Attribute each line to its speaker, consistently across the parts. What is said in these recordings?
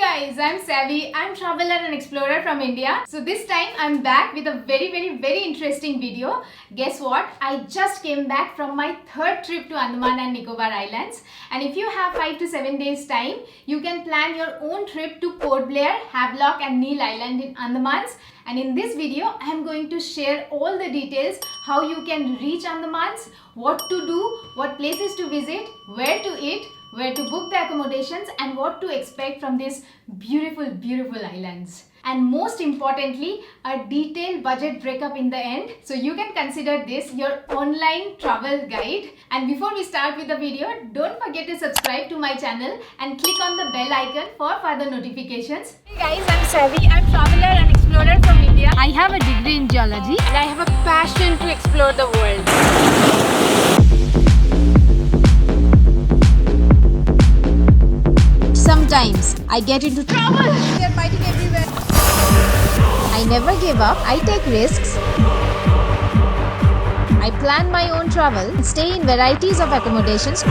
Speaker 1: guys, I'm Savvy. I'm traveler and explorer from India. So this time I'm back with a very interesting video. Guess what? I just came back from my third trip to Andaman and Nicobar Islands. And if you have 5 to 7 days time, you can plan your own trip to Port Blair, Havelock and Neil Island in Andamans. And in this video, I am going to share all the details how you can reach Andamans, what to do, what places to visit, where to eat, where to book the accommodations and what to expect from these beautiful islands. And most importantly, a detailed budget breakup in the end. So you can consider this your online travel guide. And before we start with the video, don't forget to subscribe to my channel and click on the bell icon for further notifications. Hey guys, I'm Savvy. I'm traveler and explorer from India. I have a degree in geology and I have a passion to explore the world. Sometimes I get into trouble. They're fighting everywhere. I never give up. I take risks. I plan my own travel and stay in varieties of accommodations.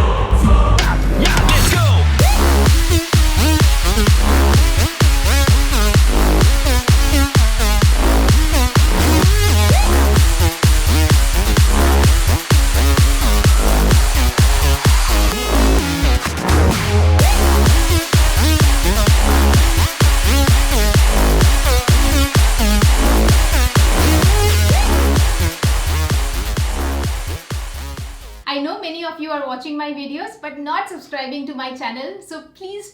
Speaker 1: I know many of you are watching my videos but not subscribing to my channel. So please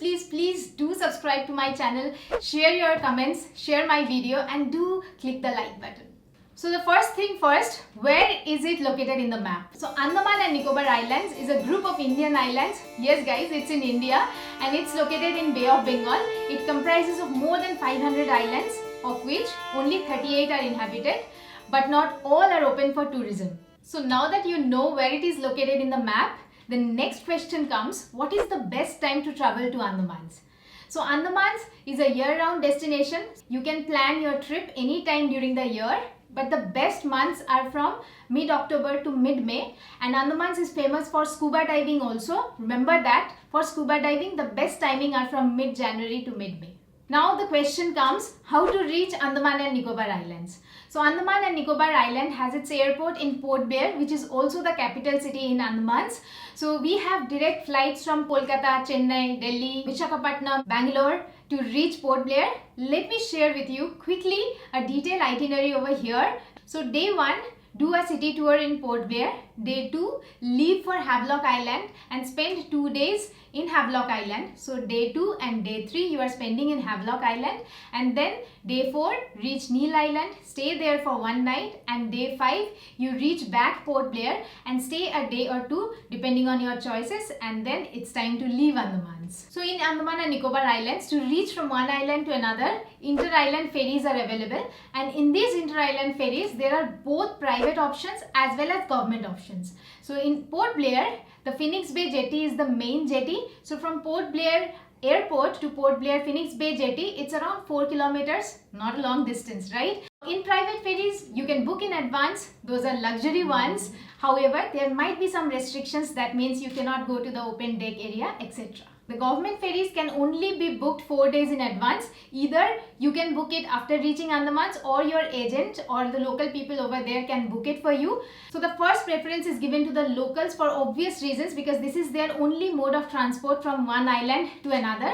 Speaker 1: do subscribe to my channel, share your comments, share my video and do click the like button. So the first thing first, where is it located in the map? So Andaman and Nicobar Islands is a group of Indian islands. Yes guys, it's in India and it's located in Bay of Bengal. It comprises of more than 500 islands, of which only 38 are inhabited, but not all are open for tourism. So now that you know where it is located in the map, the next question comes, what is the best time to travel to Andamans? So Andamans is a year-round destination. You can plan your trip anytime during the year, but the best months are from mid-October to mid-May, and Andamans is famous for scuba diving also. Remember that for scuba diving, the best timing are from mid-January to mid-May. Now the question comes, how to reach Andaman and Nicobar Islands? So Andaman and Nicobar Island has its airport in Port Blair, which is also the capital city in Andamans. So we have direct flights from Kolkata, Chennai, Delhi, Visakhapatnam, Bangalore to reach Port Blair. Let me share with you quickly a detailed itinerary over here. So day 1, do a city tour in Port Blair. Day 2, leave for Havelock Island and spend 2 days in Havelock Island. So day 2 and day 3 you are spending in Havelock Island, and then day 4 reach Neil Island, stay there for 1 night, and day 5 you reach back Port Blair and stay a day or 2 depending on your choices, and then it's time to leave Andamans. So in Andaman and Nicobar Islands, to reach from one island to another, inter-island ferries are available, and in these inter-island ferries there are both private options as well as government options. So in Port Blair, the Phoenix Bay Jetty is the main jetty. So from Port Blair Airport to Port Blair Phoenix Bay Jetty, it's around 4 kilometers, not a long distance, right? In private ferries, you can book in advance. Those are luxury ones. However, there might be some restrictions. That means you cannot go to the open deck area, etc. The government ferries can only be booked 4 days in advance. Either you can book it after reaching Andamans, or your agent or the local people over there can book it for you. So the first preference is given to the locals for obvious reasons, because this is their only mode of transport from one island to another.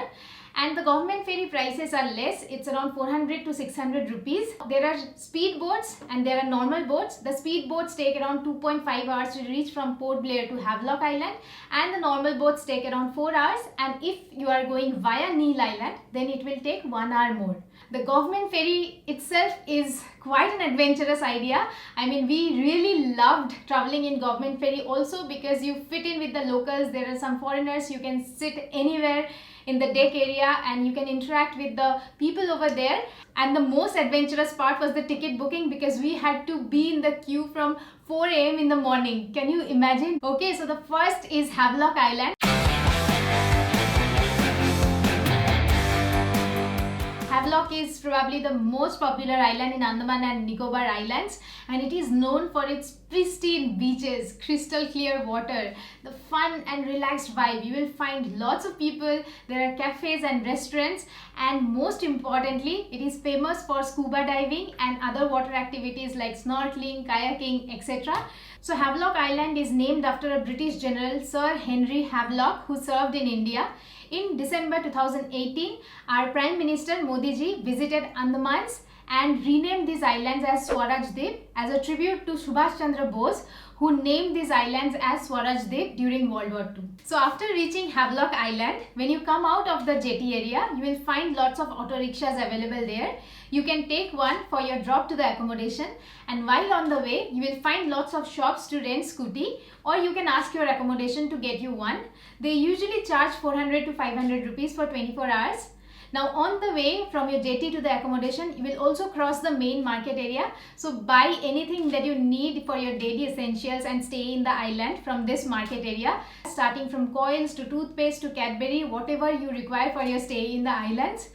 Speaker 1: And the government ferry prices are less. It's around 400 to 600 rupees. There are speed boats and there are normal boats. The speed boats take around 2.5 hours to reach from Port Blair to Havelock Island, and the normal boats take around 4 hours, and if you are going via Neil Island, then it will take 1 hour more. The government ferry itself is quite an adventurous idea. I mean, we really loved traveling in government ferry also because you fit in with the locals. There are some foreigners, you can sit anywhere in the deck area and you can interact with the people over there. And the most adventurous part was the ticket booking, because we had to be in the queue from 4 AM in the morning. Can you imagine? Okay, so the first is Havelock Island. Havelock Havelock is probably the most popular island in Andaman and Nicobar Islands, and it is known for its pristine beaches, crystal clear water, the fun and relaxed vibe. You will find lots of people, there are cafes and restaurants, and most importantly, it is famous for scuba diving and other water activities like snorkeling, kayaking, etc. So Havelock Island is named after a British general, Sir Henry Havelock, who served in India. In December 2018, our Prime Minister Modi ji visited Andamans and renamed these islands as Swaraj Dweep as a tribute to Subhash Chandra Bose, who named these islands as Swaraj Dweep during World War II. So after reaching Havelock Island, when you come out of the jetty area, you will find lots of auto rickshaws available there. You can take one for your drop to the accommodation, and while on the way, you will find lots of shops to rent scooty, or you can ask your accommodation to get you one. They usually charge 400 to 500 rupees for 24 hours. Now on the way from your jetty to the accommodation, you will also cross the main market area. So buy anything that you need for your daily essentials and stay in the island from this market area. Starting from coils to toothpaste to Cadbury, whatever you require for your stay in the islands.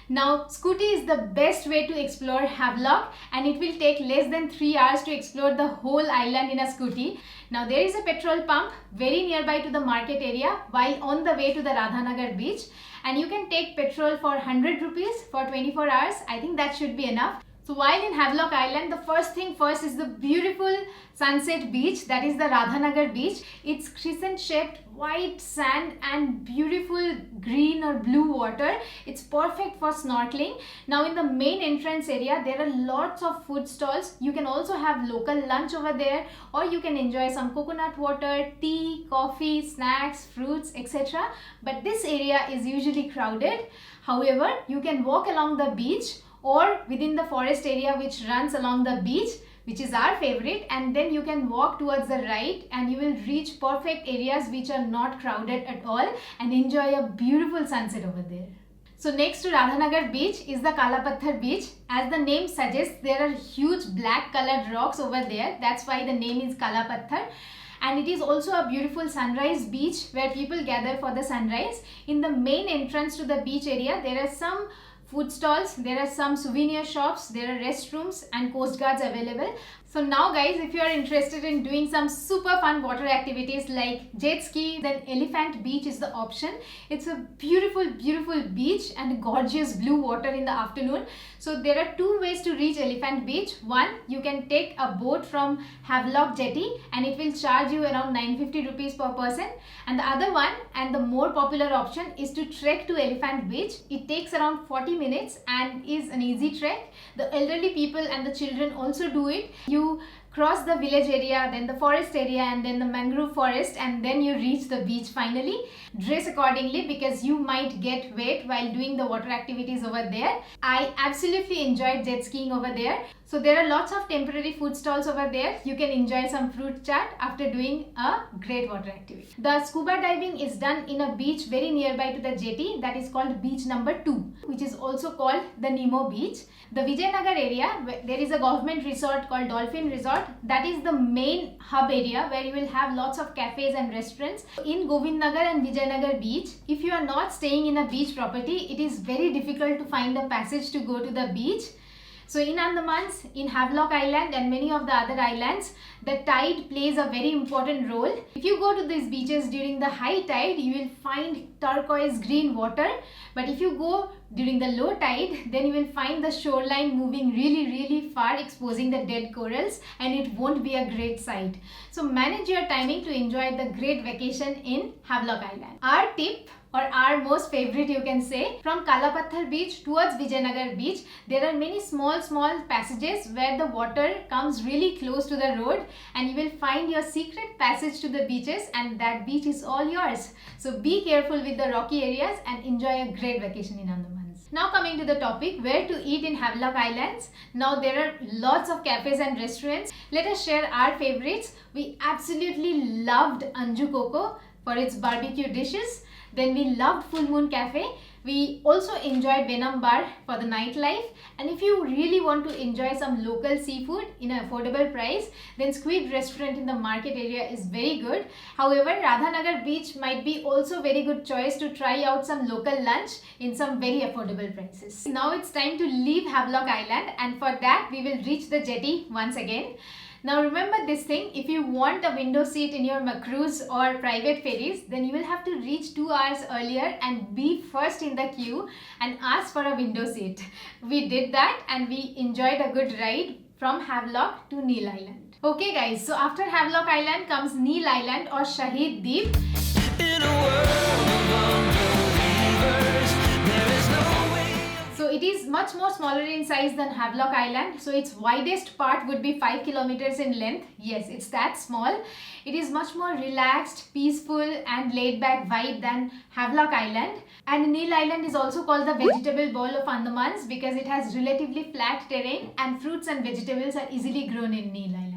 Speaker 1: Now scooty is the best way to explore Havelock, and it will take less than 3 hours to explore the whole island in a scooty. Now there is a petrol pump very nearby to the market area while on the way to the Radhanagar beach, and you can take petrol for 100 rupees for 24 hours. I think that should be enough. So while in Havelock Island, the first thing first is the beautiful sunset beach, that is the Radhanagar beach. It's crescent shaped white sand and beautiful green or blue water. It's perfect for snorkeling. Now in the main entrance area, there are lots of food stalls. You can also have local lunch over there, or you can enjoy some coconut water, tea, coffee, snacks, fruits, etc. But this area is usually crowded. However, you can walk along the beach or within the forest area which runs along the beach, which is our favorite, and then you can walk towards the right and you will reach perfect areas which are not crowded at all and enjoy a beautiful sunset over there. So next to Radhanagar beach is the Kalapathar beach. As the name suggests, there are huge black colored rocks over there. That's why the name is Kalapathar. And it is also a beautiful sunrise beach where people gather for the sunrise. In the main entrance to the beach area, there are some food stalls, there are some souvenir shops, there are restrooms and coast guards available. So now guys, if you are interested in doing some super fun water activities like jet ski, then Elephant Beach is the option. It's a beautiful beach and gorgeous blue water in the afternoon. So there are two ways to reach Elephant Beach. One, you can take a boat from Havelock Jetty and it will charge you around 950 rupees per person. And the other one, and the more popular option, is to trek to Elephant Beach. It takes around 40 minutes and is an easy trek. The elderly people and the children also do it. You cross the village area, then the forest area, and then the mangrove forest, and then you reach the beach finally. Dress accordingly because you might get wet while doing the water activities over there. I absolutely enjoyed jet skiing over there. So there are lots of temporary food stalls over there. You can enjoy some fruit chaat after doing a great water activity. The scuba diving is done in a beach very nearby to the jetty, that is called beach number 2, which is also called the Nemo beach. The Vijayanagar area, there is a government resort called Dolphin Resort. That is the main hub area where you will have lots of cafes and restaurants. In Govindnagar and Vijayanagar beach, if you are not staying in a beach property, it is very difficult to find a passage to go to the beach. So in Andamans, in Havelock Island and many of the other islands, the tide plays a very important role. If you go to these beaches during the high tide, you will find turquoise green water. But if you go during the low tide, then you will find the shoreline moving really far, exposing the dead corals, and it won't be a great sight. So manage your timing to enjoy the great vacation in Havelock Island. Our tip, or our most favorite you can say, from Kalapathar beach towards Vijayanagar beach, there are many small passages where the water comes really close to the road, and you will find your secret passage to the beaches, and that beach is all yours. So be careful with the rocky areas and enjoy a great vacation in Andamans. Now coming to the topic, where to eat in Havelock Islands. Now there are lots of cafes and restaurants. Let us share our favorites. We absolutely loved Anju Coco for its barbecue dishes. Then we loved Full Moon Cafe We also enjoyed Venom Bar for the nightlife, and if you really want to enjoy some local seafood in an affordable price, then Squid Restaurant in the market area is very good. However, Radhanagar Beach might be also very good choice to try out some local lunch in some very affordable prices. Now it's time to leave Havelock Island, and for that we will reach the jetty once again. Now remember this thing, if you want a window seat in your cruise or private ferries, then you will have to reach 2 hours earlier and be first in the queue and ask for a window seat. We did that and we enjoyed a good ride from Havelock to Neil Island. Okay guys, so after Havelock Island comes Neil Island or Shahid Deep. In a world of unbelievers, there is no way. So it is much more smaller in size than Havelock Island. So its widest part would be 5 kilometers in length. Yes, it's that small. It is much more relaxed, peaceful and laid back vibe than Havelock Island. And Neil Island is also called the vegetable bowl of Andamans because it has relatively flat terrain and fruits and vegetables are easily grown in Neil Island.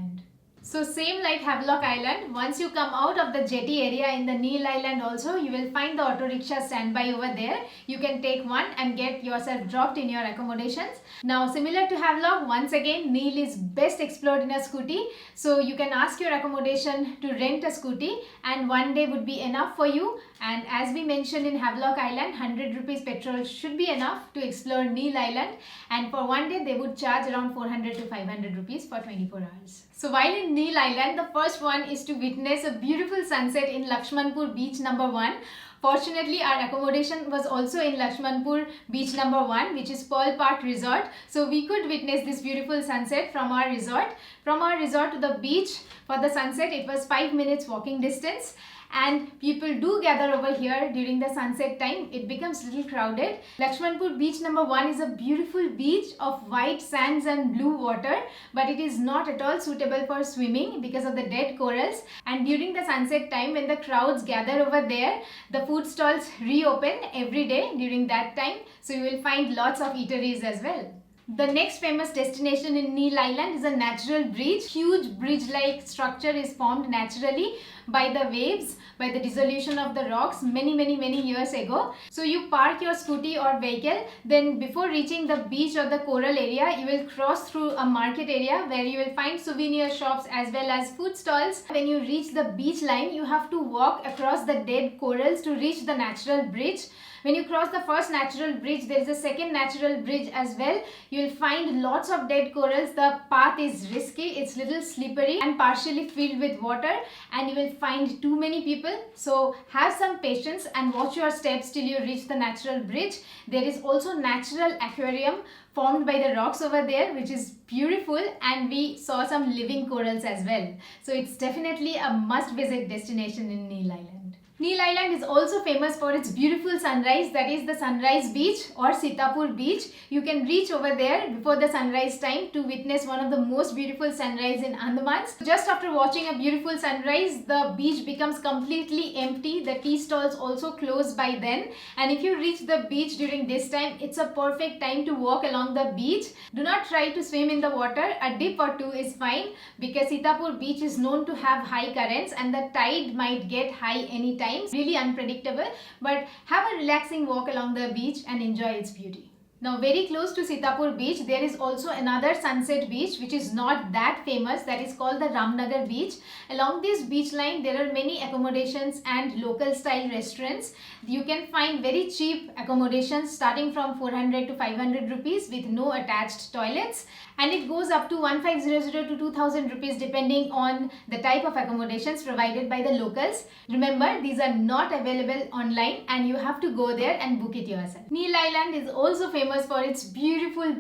Speaker 1: So same like Havelock Island, once you come out of the jetty area in the Neil Island also, you will find the auto rickshaw standby over there. You can take one and get yourself dropped in your accommodations. Now similar to Havelock, once again Neil is best explored in a scooty. So you can ask your accommodation to rent a scooty and one day would be enough for you. And as we mentioned in Havelock Island, 100 rupees petrol should be enough to explore Neil Island, and for one day they would charge around 400 to 500 rupees for 24 hours. So while in Neil Island, the first one is to witness a beautiful sunset in Lakshmanpur Beach number 1. Fortunately, our accommodation was also in Lakshmanpur Beach number 1, which is Pearl Park Resort. So we could witness this beautiful sunset from our resort. From our resort to the beach for the sunset, it was 5 minutes walking distance. And people do gather over here during the sunset time. It becomes a little crowded. Lakshmanpur Beach number 1 is a beautiful beach of white sands and blue water, but it is not at all suitable for swimming because of the dead corals. And during the sunset time, when the crowds gather over there, the food stalls reopen every day during that time, so you will find lots of eateries as well. The next famous destination in Neil Island is a natural bridge. Huge bridge-like structure is formed naturally by the waves, by the dissolution of the rocks many years ago. So you park your scooty or vehicle, then before reaching the beach or the coral area, you will cross through a market area where you will find souvenir shops as well as food stalls. When you reach the beach line, you have to walk across the dead corals to reach the natural bridge. When you cross the first natural bridge, there is a second natural bridge as well. You will find lots of dead corals. The path is risky, it's little slippery and partially filled with water, and you will find too many people. So have some patience and watch your steps till you reach the natural bridge. There is also natural aquarium formed by the rocks over there, which is beautiful, and we saw some living corals as well. So it's definitely a must visit destination in Neil Island. Neil Island is also famous for its beautiful sunrise, that is the Sunrise Beach or Sitapur Beach. You can reach over there before the sunrise time to witness one of the most beautiful sunrise in Andamans. Just after watching a beautiful sunrise, the beach becomes completely empty. The tea stalls also close by then. And if you reach the beach during this time, it's a perfect time to walk along the beach. Do not try to swim in the water. A dip or two is fine because Sitapur Beach is known to have high currents and the tide might get high anytime. Really unpredictable, but have a relaxing walk along the beach and enjoy its beauty. Now very close to Sitapur Beach, there is also another sunset beach which is not that famous, that is called the Ramnagar Beach. Along this beach line, there are many accommodations and local style restaurants. You can find very cheap accommodations starting from 400 to 500 rupees with no attached toilets, and it goes up to 1500 to 2000 rupees depending on the type of accommodations provided by the locals. Remember, these are not available online and you have to go there and book it yourself. Neil Island is also famous for its beautiful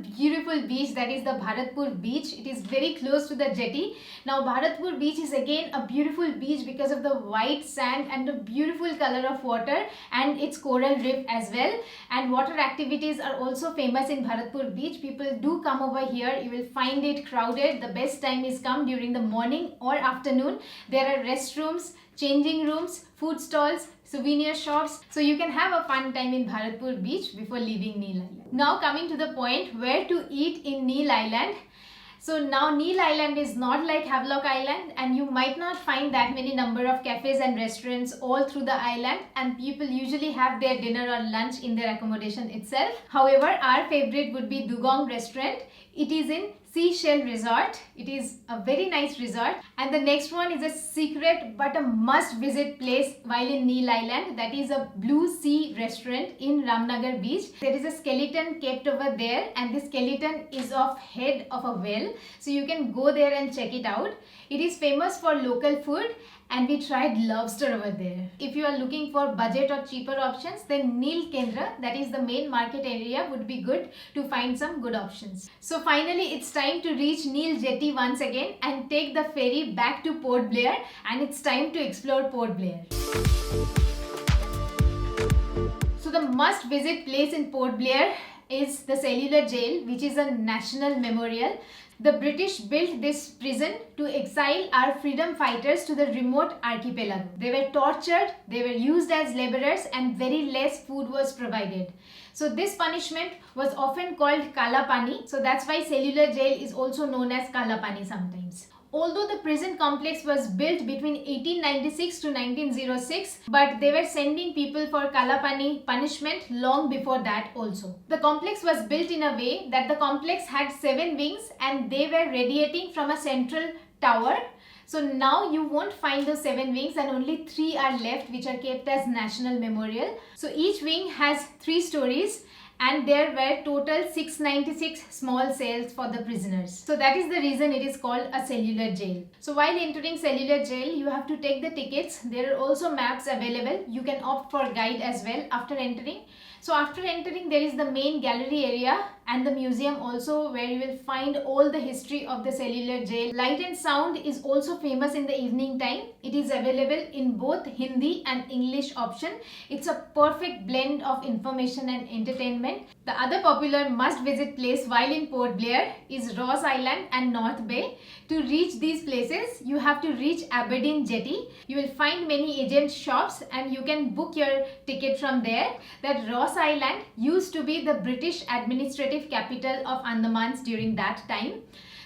Speaker 1: beach, that is the Bharatpur Beach. It is very close to the jetty. Now Bharatpur Beach is again a beautiful beach because of the white sand and the beautiful color of water and its coral reef as well. And water activities are also famous in Bharatpur Beach. People do come over here. You will find it crowded. The best time is come during the morning or afternoon. There are restrooms, changing rooms, food stalls, souvenir shops, so you can have a fun time in Bharatpur Beach before leaving Neil Island. Now coming to the point where to eat in Neil Island. So now Neil Island is not like Havelock Island, and you might not find that many number of cafes and restaurants all through the island, and people usually have their dinner or lunch in their accommodation itself. However, our favorite would be Dugong restaurant. It is in Seashell Resort. It is a very nice resort. And the next one is a secret but a must visit place while in Neil Island. That is a Blue Sea restaurant in Ramnagar beach. There is a skeleton kept over there, and the skeleton is of head of a whale. So you can go there and check it out. It is famous for local food, and we tried lobster over there. If you are looking for budget or cheaper options, then Neil Kendra, that is the main market area, would be good to find some good options. So finally, it's time to reach Neil Jetty once again and take the ferry back to Port Blair, and it's time to explore Port Blair. So the must visit place in Port Blair is the Cellular Jail, which is a national memorial. The British built this prison to exile our freedom fighters to the remote archipelago. They were tortured, they were used as laborers, and very less food was provided. So this punishment was often called Kala Pani. So that's why Cellular Jail is also known as Kala Pani sometimes. Although the prison complex was built between 1896 to 1906, but they were sending people for Kala Pani punishment long before that also. The complex was built in a way that the complex had 7 wings, and they were radiating from a central tower. So now you won't find those 7 wings, and only 3 are left, which are kept as national memorial. So each wing has 3 stories, and there were total 696 small cells for the prisoners. So that is the reason it is called a cellular jail. So while entering cellular jail, you have to take the tickets. There are also maps available. You can opt for guide as well after entering. So after entering, there is the main gallery area and the museum also, where you will find all the history of the cellular jail. Light and sound is also famous in the evening time. It is available in both Hindi and English option. It's a perfect blend of information and entertainment. The other popular must visit place while in Port Blair is Ross Island and North Bay. To reach these places, you have to reach Aberdeen Jetty. You will find many agent shops, and you can book your ticket from there. That Ross Island used to be the British administrative capital of Andamans during that time.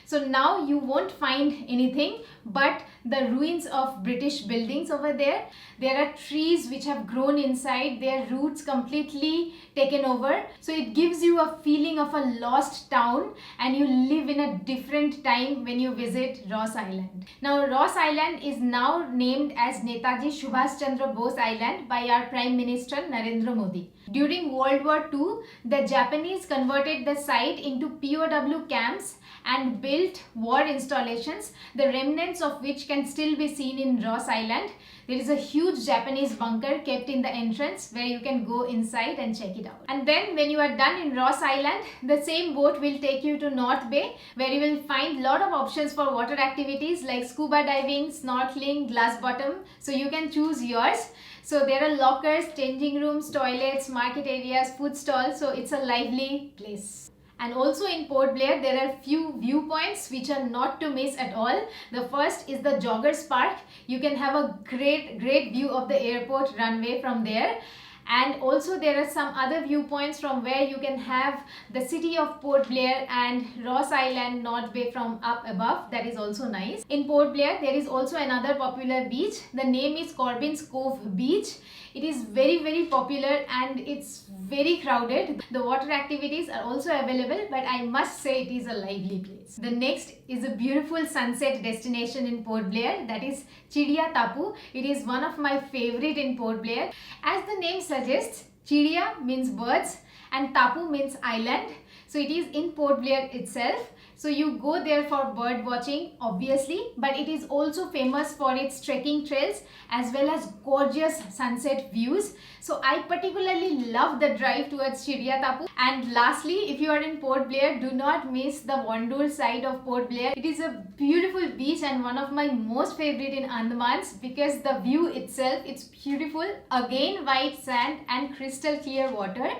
Speaker 1: So now you won't find anything but the ruins of British buildings over there. There are trees which have grown inside, their roots completely taken over. So it gives you a feeling of a lost town, and you live in a different time when you visit Ross Island. Now Ross Island is now named as Netaji Subhash Chandra Bose Island by our Prime Minister Narendra Modi. During World War II, the Japanese converted the site into POW camps and built war installations, the remnants of which can still be seen in Ross Island. There is a huge Japanese bunker kept in the entrance where you can go inside and check it out. And then when you are done in Ross Island, the same boat will take you to North Bay, where you will find a lot of options for water activities like scuba diving, snorkeling, glass bottom. So you can choose yours. So there are lockers, changing rooms, toilets, market areas, food stalls. So it's a lively place. And also in Port Blair, there are few viewpoints which are not to miss at all. The first is the Joggers Park. You can have a great view of the airport runway from there. And also there are some other viewpoints from where you can have the city of Port Blair and Ross Island, North Bay from up above. That is also nice. In Port Blair, there is also another popular beach. The name is Corbin's Cove Beach. It is very popular, and it's very crowded. The water activities are also available, but I must say it is a lively place. The next is a beautiful sunset destination in Port Blair, that is Chidia Tapu. It is one of my favorite in Port Blair. As the name suggests, Chidia means birds and Tapu means island. So it is in Port Blair itself. So you go there for bird watching, obviously, but it is also famous for its trekking trails as well as gorgeous sunset views. So I particularly love the drive towards Chidia Tapu. And lastly, if you are in Port Blair, do not miss the Wandoor side of Port Blair. It is a beautiful beach and one of my most favorite in Andamans, because the view itself, it's beautiful. Again, white sand and crystal clear water.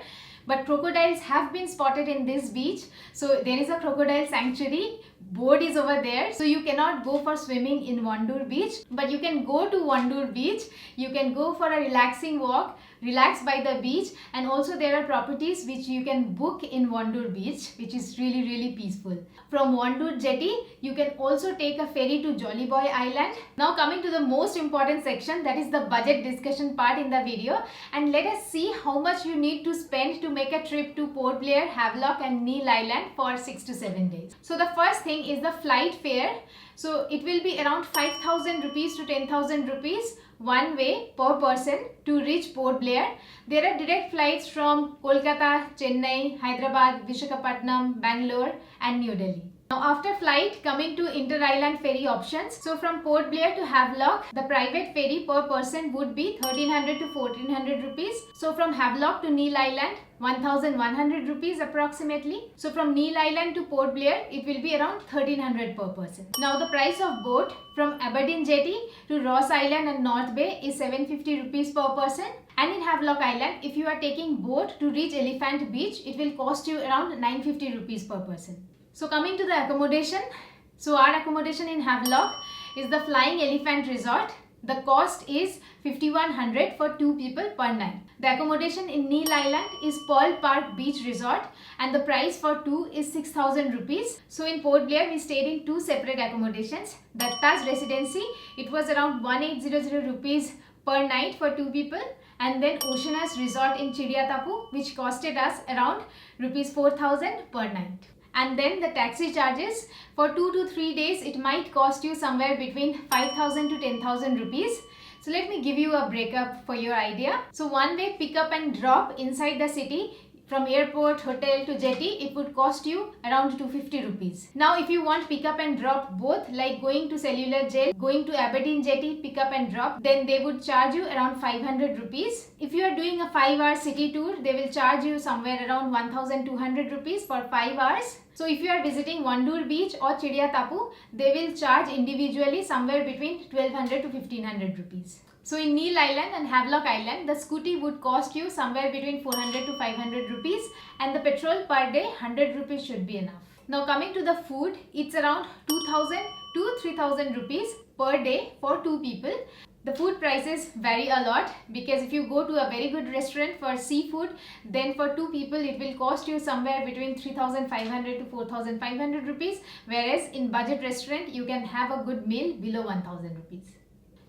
Speaker 1: But crocodiles have been spotted in this beach. So there is a crocodile sanctuary. Board is over there. So you cannot go for swimming in Wandoor beach. But you can go to Wandoor beach. You can go for a relaxing walk. relax by the beach, and also there are properties which you can book in Wandur beach, which is really peaceful. From Wandur jetty you can also take a ferry to Jolly Boy Island. Now coming to the most important section, that is the budget discussion part in the video, and let us see how much you need to spend to make a trip to Port Blair, Havelock and Neil Island for 6 to 7 days. So the first thing is the flight fare. So it will be around 5,000 rupees to 10,000 rupees one way per person to reach Port Blair. There are direct flights from Kolkata, Chennai, Hyderabad, Visakhapatnam, Bangalore and New Delhi. Now after flight, coming to inter-island ferry options. So from Port Blair to Havelock, the private ferry per person would be 1300 to 1400 rupees. So from Havelock to Neil Island, 1100 rupees approximately. So from Neil Island to Port Blair, it will be around 1300 per person. Now the price of boat from Aberdeen Jetty to Ross Island and North Bay is 750 rupees per person. And in Havelock Island, if you are taking boat to reach Elephant Beach, it will cost you around 950 rupees per person. So coming to the accommodation, so our accommodation in Havelock is the Flying Elephant Resort. The cost is 5100 for 2 people per night. The accommodation in Neil Island is Pearl Park Beach Resort and the price for 2 is 6000 rupees. So in Port Blair we stayed in 2 separate accommodations. The Taj Residency, it was around 1800 rupees per night for 2 people, and then Oceanus Resort in Chidiatapu, which costed us around rupees 4000 per night. And then the taxi charges for 2 to 3 days, it might cost you somewhere between 5,000 to 10,000 rupees. So let me give you a breakup for your idea. So one way pick up and drop inside the city from airport, hotel to jetty, it would cost you around 250 rupees. Now if you want pick up and drop both, like going to Cellular Jail, going to Aberdeen Jetty, pick up and drop, then they would charge you around 500 rupees. If you are doing a 5-hour city tour, they will charge you somewhere around 1200 rupees for 5 hours. So if you are visiting Wandur Beach or Chidiatapu, they will charge individually somewhere between 1200 to 1500 rupees. So in Neil Island and Havelock Island, the scooty would cost you somewhere between 400 to 500 rupees, and the petrol per day 100 rupees should be enough. Now coming to the food, it's around 2000 to 3000 rupees per day for 2 people. The food prices vary a lot because if you go to a very good restaurant for seafood, then for 2 people it will cost you somewhere between 3500 to 4500 rupees, whereas in budget restaurant you can have a good meal below 1000 rupees.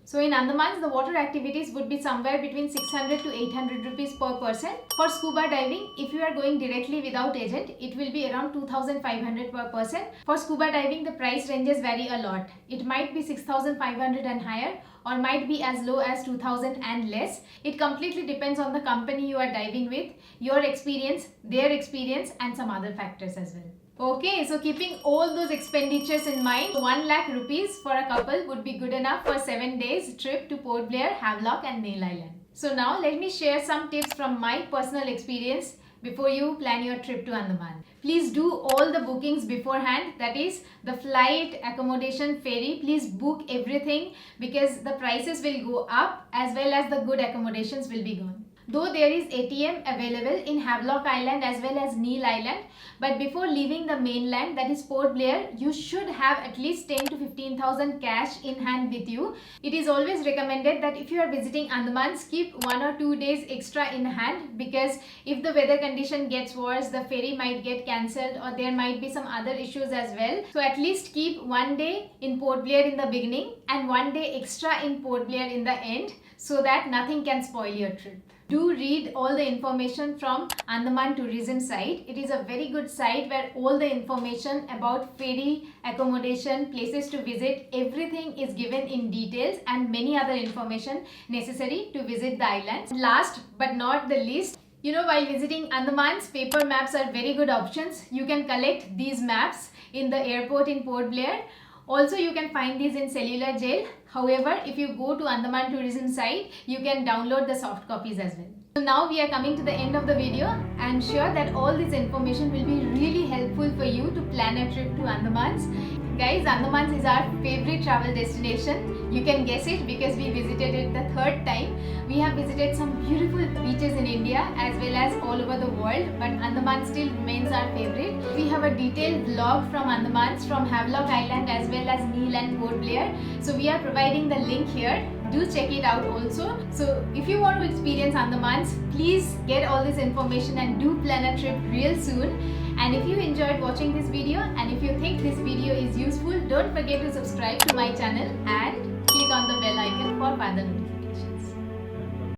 Speaker 1: So in Andamans, the water activities would be somewhere between 600 to 800 rupees per person. For scuba diving, if you are going directly without agent, it will be around 2500 per person. For scuba diving, the price ranges vary a lot. It might be 6500 and higher, or might be as low as 2000 and less. It completely depends on the company you are diving with, your experience, their experience and some other factors as well. Okay, so keeping all those expenditures in mind, 1 lakh rupees for a couple would be good enough for 7 days trip to Port Blair, Havelock and Neil Island. So now let me share some tips from my personal experience before you plan your trip to Andaman. Please do all the bookings beforehand, that is the flight, accommodation, ferry. Please book everything because the prices will go up as well as the good accommodations will be gone. Though there is ATM available in Havelock Island as well as Neil Island, but before leaving the mainland, that is Port Blair, you should have at least 10 to 15,000 cash in hand with you. It is always recommended that if you are visiting Andamans, keep 1 or 2 days extra in hand, because if the weather condition gets worse, the ferry might get cancelled or there might be some other issues as well. So at least keep 1 day in Port Blair in the beginning and 1 day extra in Port Blair in the end, so that nothing can spoil your trip. Do read all the information from Andaman tourism site. It is a very good site where all the information about ferry, accommodation, places to visit, everything is given in details and many other information necessary to visit the islands. Last but not the least, while visiting Andamans, paper maps are very good options. You can collect these maps in the airport in Port Blair. Also, you can find these in Cellular Jail. However, if you go to Andaman tourism site, you can download the soft copies as well. So now we are coming to the end of the video. I am sure that all this information will be really helpful for you to plan a trip to Andamans. Guys, Andamans is our favorite travel destination. You can guess it because we visited it the 3rd time. We have visited some beautiful beaches in India as well as all over the world, but Andaman still remains our favorite. We have a detailed vlog from Andamans, from Havelock Island as well as Neil and Port Blair. So we are providing the link here. do check it out also. So if you want to experience Andamans, please get all this information and do plan a trip real soon. And if you enjoyed watching this video and if you think this video is useful, don't forget to subscribe to my channel and click on the bell icon for further notifications.